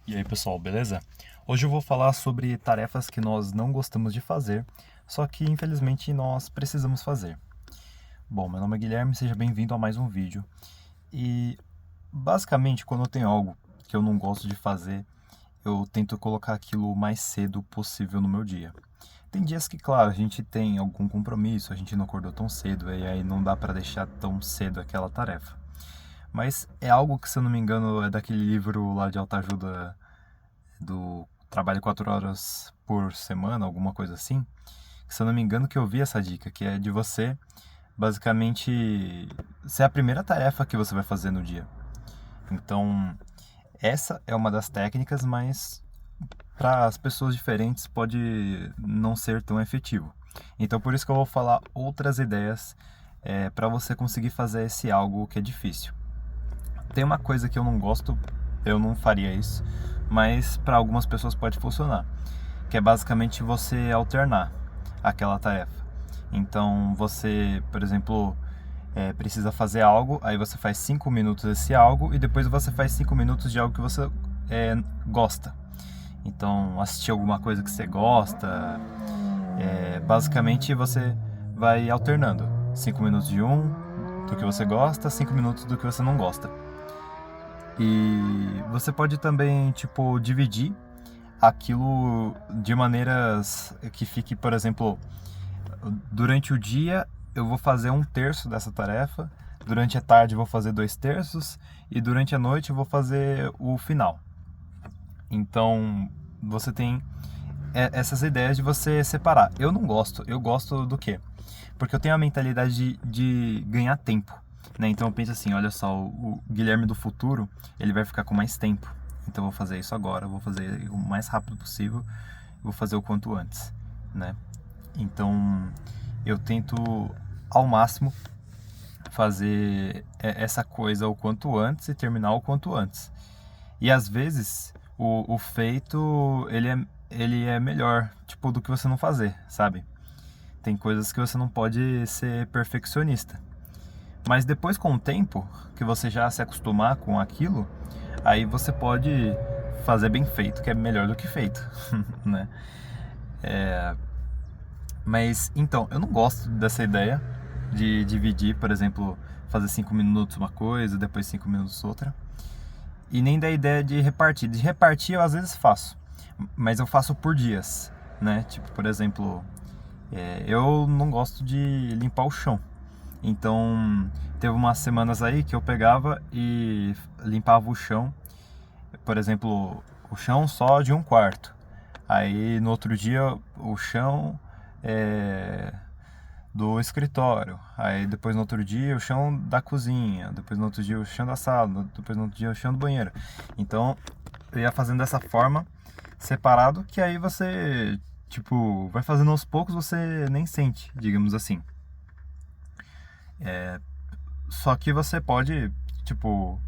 E aí pessoal, beleza? Hoje eu vou falar sobre tarefas que nós não gostamos de fazer, só que infelizmente nós precisamos fazer. Bom, meu nome é Guilherme, seja bem-vindo a mais um vídeo. E basicamente, quando eu tenho algo que eu não gosto de fazer, eu tento colocar aquilo o mais cedo possível no meu dia. Tem dias que, claro, a gente tem algum compromisso, a gente não acordou tão cedo e aí não dá para deixar tão cedo aquela tarefa. Mas é algo que, se eu não me engano, é daquele livro lá de autoajuda do trabalho 4 horas por semana, alguma coisa assim. Se eu não me engano, que eu vi essa dica, que é de você basicamente ser a primeira tarefa que você vai fazer no dia. Então, essa é uma das técnicas, mas para as pessoas diferentes pode não ser tão efetivo. Então, por isso que eu vou falar outras ideias para você conseguir fazer esse algo que é difícil. Tem uma coisa que eu não gosto, eu não faria isso, mas para algumas pessoas pode funcionar, que é basicamente você alternar aquela tarefa. Então você, por exemplo, precisa fazer algo, aí você faz 5 minutos desse algo e depois você faz 5 minutos de algo que você gosta. Então, assistir alguma coisa que você gosta, basicamente você vai alternando. 5 minutos de um, do que você gosta, 5 minutos do que você não gosta. E você pode também, tipo, dividir aquilo de maneiras que fique, por exemplo, durante o dia eu vou fazer um terço dessa tarefa, durante a tarde eu vou fazer dois terços e durante a noite eu vou fazer o final. Então você tem essas ideias de você separar. Eu não gosto, eu gosto do quê? Porque eu tenho a mentalidade de ganhar tempo. Né? Então eu penso assim, olha só, o Guilherme do futuro, ele vai ficar com mais tempo. Então eu vou fazer isso agora, eu vou fazer o mais rápido possível, vou fazer o quanto antes, né? Então eu tento ao máximo fazer essa coisa o quanto antes e terminar o quanto antes. E às vezes o feito ele é melhor, tipo, do que você não fazer, sabe? Tem coisas que você não pode ser perfeccionista. Mas depois, com o tempo, que você já se acostumar com aquilo, aí você pode fazer bem feito, que é melhor do que feito, né? Mas, então, eu não gosto dessa ideia de dividir, por exemplo, fazer 5 minutos uma coisa, depois 5 minutos outra. E nem da ideia de repartir. De repartir eu às vezes faço, mas eu faço por dias, né? Tipo, por exemplo, eu não gosto de limpar o chão. Então, teve umas semanas aí que eu pegava e limpava o chão, por exemplo, o chão só de um quarto. Aí no outro dia o chão do escritório. Aí depois no outro dia o chão da cozinha. Depois no outro dia o chão da sala. Depois no outro dia o chão do banheiro. Então eu ia fazendo dessa forma, separado, que aí você, tipo, vai fazendo aos poucos, você nem sente, digamos assim. Só que você pode, tipo,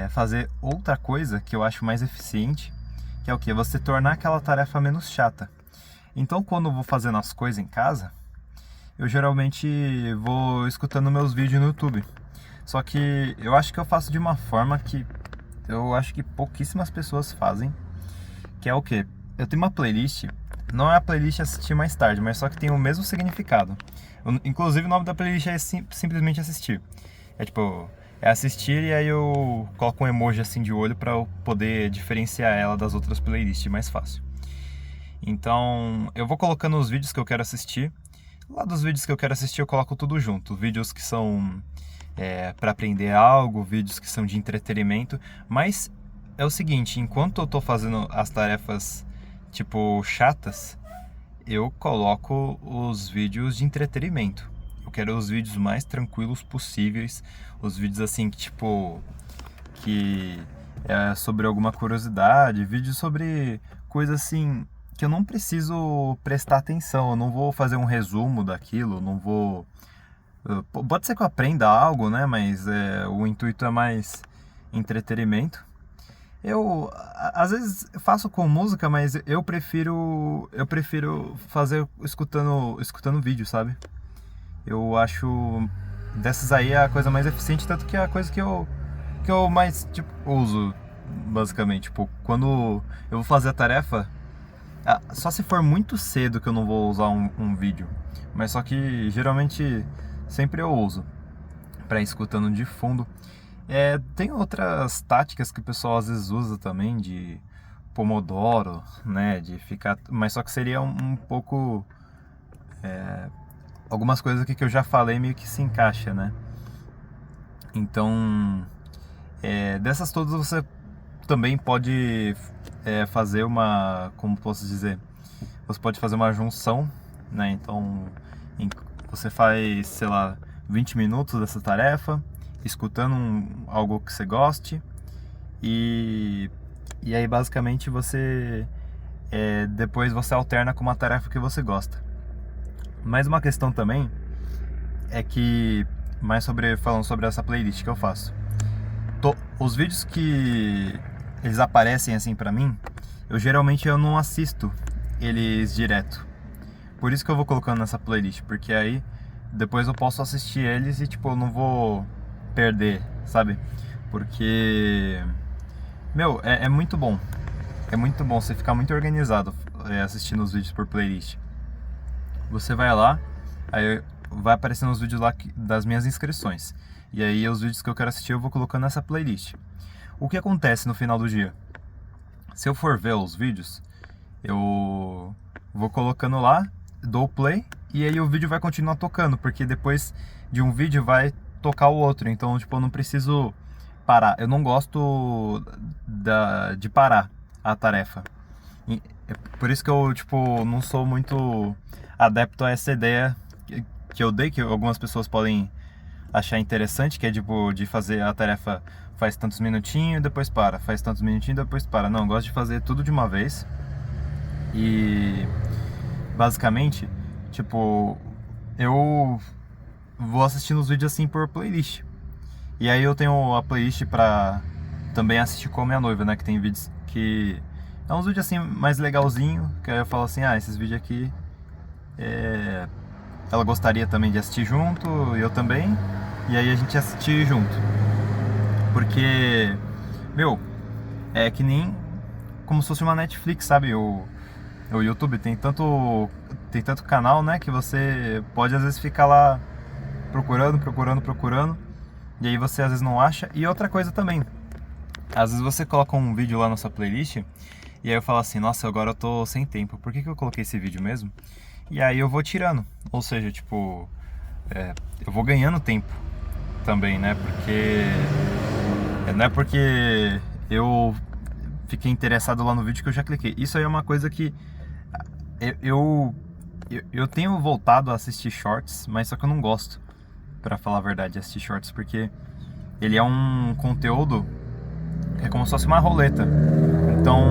fazer outra coisa que eu acho mais eficiente, que é o que? Você tornar aquela tarefa menos chata. Então, quando eu vou fazendo as coisas em casa, eu geralmente vou escutando meus vídeos no YouTube. Só que eu acho que eu faço de uma forma que eu acho que pouquíssimas pessoas fazem, que é o que? Eu tenho uma playlist, não é a playlist assistir mais tarde, mas só que tem o mesmo significado. Inclusive o nome da playlist é simplesmente assistir. É tipo, é assistir e aí eu coloco um emoji assim de olho para eu poder diferenciar ela das outras playlists mais fácil. Então, eu vou colocando os vídeos que eu quero assistir. Lá dos vídeos que eu quero assistir eu coloco tudo junto. Vídeos que são para aprender algo, vídeos que são de entretenimento. Mas é o seguinte, enquanto eu tô fazendo as tarefas tipo chatas, eu coloco os vídeos de entretenimento. Eu quero os vídeos mais tranquilos possíveis, os vídeos assim que tipo que é sobre alguma curiosidade, vídeos sobre coisa assim que eu não preciso prestar atenção, eu não vou fazer um resumo daquilo, não vou. Pode ser que eu aprenda algo, né? Mas o intuito é mais entretenimento. Eu às vezes faço com música, mas eu prefiro fazer escutando vídeo, sabe? Eu acho dessas aí a coisa mais eficiente, tanto que é a coisa que eu mais tipo uso basicamente. Tipo, quando eu vou fazer a tarefa, só se for muito cedo que eu não vou usar um vídeo. Mas só que geralmente sempre eu uso para ir escutando de fundo. Tem outras táticas que o pessoal às vezes usa também, de Pomodoro, né? De ficar. Mas só que seria um pouco. Algumas coisas aqui que eu já falei meio que se encaixa, né? Então, dessas todas você também pode fazer uma. Como posso dizer? Você pode fazer uma junção, né? Então, você faz, sei lá, 20 minutos dessa tarefa, escutando algo que você goste, e aí basicamente você depois você alterna com uma tarefa que você gosta. Mais uma questão também é que, falando sobre essa playlist que eu faço, os vídeos que eles aparecem assim pra mim, eu não assisto eles direto. Por isso que eu vou colocando nessa playlist, porque aí depois eu posso assistir eles e tipo, eu não vou perder, sabe? Porque, meu, é muito bom. É muito bom, você ficar muito organizado assistindo os vídeos por playlist. Você vai lá, aí vai aparecendo os vídeos lá das minhas inscrições. E aí os vídeos que eu quero assistir eu vou colocando nessa playlist. O que acontece no final do dia? Se eu for ver os vídeos, eu vou colocando lá, dou play, e aí o vídeo vai continuar tocando, porque depois de um vídeo vai tocar o outro. Então, tipo, eu não preciso parar. Eu não gosto de parar a tarefa. É por isso que eu, tipo, não sou muito adepto a essa ideia que eu dei, que algumas pessoas podem achar interessante, que é tipo, de fazer a tarefa faz tantos minutinhos, depois para, faz tantos minutinhos, depois para. Não, eu gosto de fazer tudo de uma vez. E basicamente, tipo, eu vou assistindo os vídeos assim por playlist. E aí eu tenho a playlist pra também assistir com a minha noiva, né? Que tem vídeos que... É uns vídeos assim mais legalzinho, que aí eu falo assim, esses vídeos aqui ela gostaria também de assistir junto, eu também. E aí a gente assistir junto. Porque, meu, é que nem como se fosse uma Netflix, sabe? O YouTube tem tanto canal, né? Que você pode às vezes ficar lá procurando. E aí você às vezes não acha. E outra coisa também, às vezes você coloca um vídeo lá na sua playlist e aí eu falo assim, nossa, agora eu tô sem tempo, por que eu coloquei esse vídeo mesmo? E aí eu vou tirando, ou seja, tipo, eu vou ganhando tempo também, né? Porque não é porque eu fiquei interessado lá no vídeo que eu já cliquei. Isso aí é uma coisa que eu tenho voltado a assistir shorts, mas só que eu não gosto, pra falar a verdade, de assistir shorts, porque ele é um conteúdo que é como se fosse uma roleta. Então,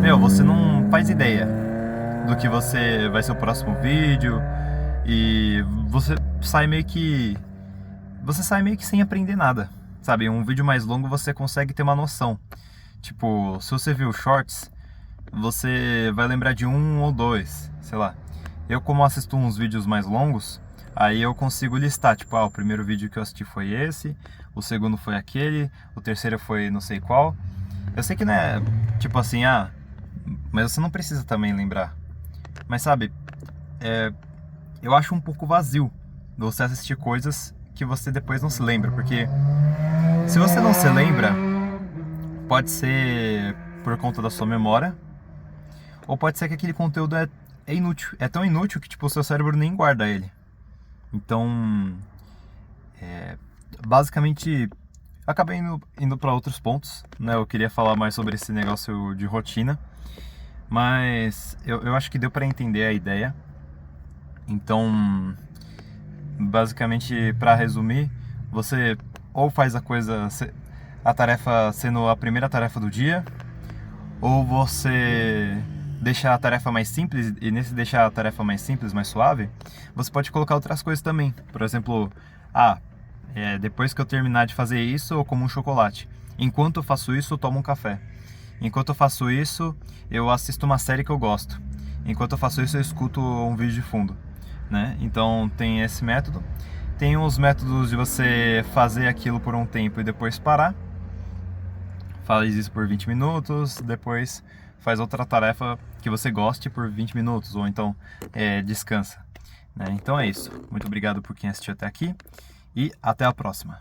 meu, você não faz ideia do que vai ser o próximo vídeo e você sai meio que sem aprender nada, sabe? Um vídeo mais longo você consegue ter uma noção. Tipo, se você viu shorts, você vai lembrar de um ou dois, sei lá. Eu, como assisto uns vídeos mais longos, aí eu consigo listar, tipo, o primeiro vídeo que eu assisti foi esse, o segundo foi aquele, o terceiro foi não sei qual. Eu sei que não é, tipo assim, mas você não precisa também lembrar. Mas sabe, eu acho um pouco vazio você assistir coisas que você depois não se lembra, porque se você não se lembra, pode ser por conta da sua memória, ou pode ser que aquele conteúdo é inútil. É tão inútil que tipo, o seu cérebro nem guarda ele. Então, basicamente, acabei indo para outros pontos, né? Eu queria falar mais sobre esse negócio de rotina, mas eu acho que deu para entender a ideia. Então, basicamente, para resumir, você ou faz a tarefa sendo a primeira tarefa do dia, ou você deixa a tarefa mais simples, e nesse deixar a tarefa mais simples, mais suave, você pode colocar outras coisas também. Por exemplo, depois que eu terminar de fazer isso, eu como um chocolate. Enquanto eu faço isso, eu tomo um café. Enquanto eu faço isso, eu assisto uma série que eu gosto. Enquanto eu faço isso, eu escuto um vídeo de fundo, né? Então tem esse método. Tem os métodos de você fazer aquilo por um tempo e depois parar. faz isso por 20 minutos, depois faz outra tarefa que você goste por 20 minutos, ou então descansa, né? Então é isso. Muito obrigado por quem assistiu até aqui e até a próxima.